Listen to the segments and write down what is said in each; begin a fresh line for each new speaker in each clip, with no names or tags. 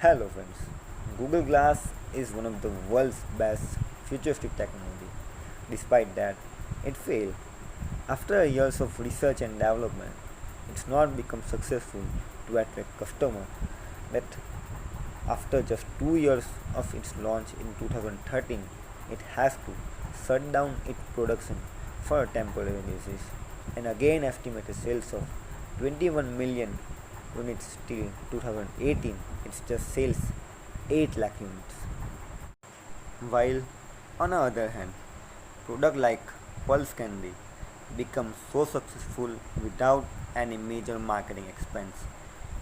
Hello friends, Google Glass is one of the world's best futuristic technology. Despite that, it failed. After years of research and development, it's not become successful to attract customers. That after just 2 years of its launch in 2013, it has to shut down its production for a temporary basis and again estimated sales of 21 million units till 2018. It's just sells 8 lakh units. While on the other hand, product like Pulse Candy become so successful without any major marketing expense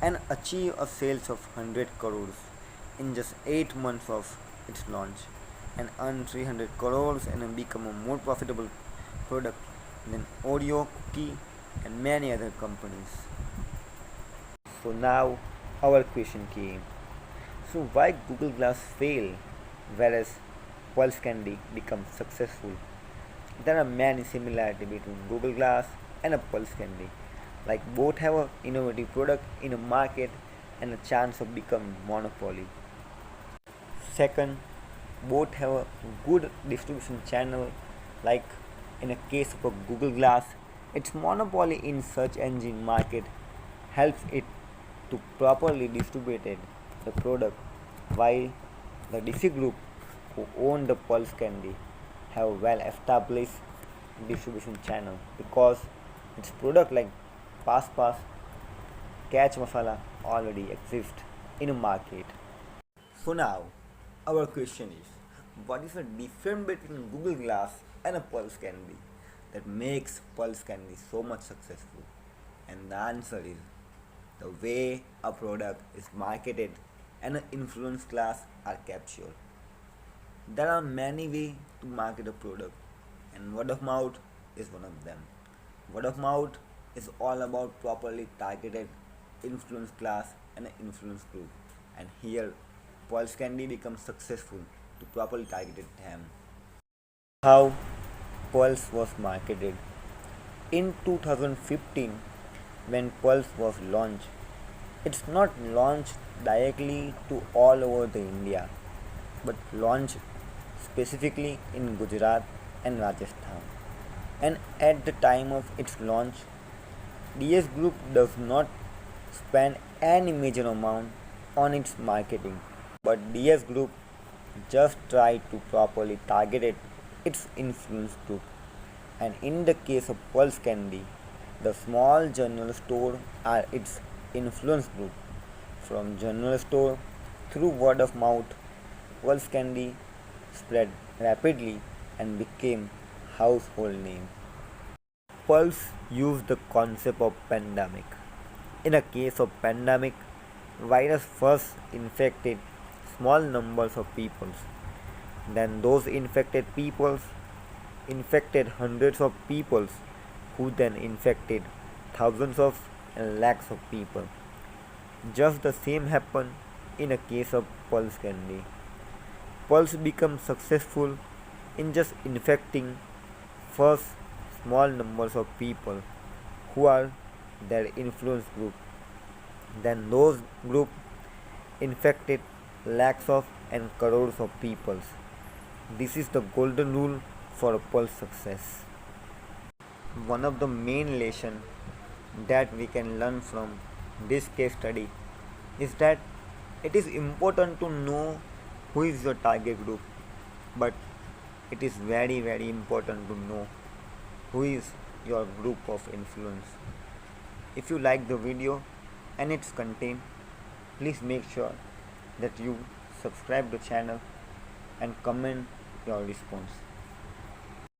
and achieve a sales of 100 crores in just 8 months of its launch and earn 300 crores and become a more profitable product than Oreo, Cookie and many other companies. So now our question came. So why Google Glass fail whereas Pulse Candy becomes successful? There are many similarities between Google Glass and a Pulse Candy. Like both have a innovative product in a market and a chance of becoming monopoly. Second, both have a good distribution channel. Like in a case of a Google Glass, its monopoly in search engine market helps it to properly distribute the product, while the DC Group, who own the Pulse Candy, have a well established distribution channel because its product like Pass Pass, Catch Masala already exist in a market. So now, our question is, what is the difference between Google Glass and a Pulse Candy that makes Pulse Candy so much successful? And the answer is the way a product is marketed and an influence class are captured. There are many ways to market a product, and word of mouth is one of them. Word of mouth is all about properly targeted influence class and an influence group, and here Pulse Candy becomes successful to properly targeted them. How Pulse was marketed in 2015 when Pulse was launched. It's not launched directly to all over the India, but launched specifically in Gujarat and Rajasthan. And at the time of its launch, DS Group does not spend any major amount on its marketing, but DS Group just try to properly target its influence group. And in the case of Pulse Candy, the small general store are its influence group. From general store through word of mouth, Pulse Candy spread rapidly and became household name. Pulse used the concept of pandemic. In a case of pandemic, virus first infected small numbers of peoples. Then those infected peoples infected hundreds of peoples who then infected thousands of and lakhs of people. Just the same happened in a case of Pulse Candy. Pulse becomes successful in just infecting first small numbers of people who are their influence group. Then those group infected lakhs of and crores of peoples. This is the golden rule for a Pulse success. One of the main lessons that we can learn from this case study is that it is important to know who is your target group, but it is very important to know who is your group of influence. If you like the video and its content, please make sure that you subscribe the channel and comment your response.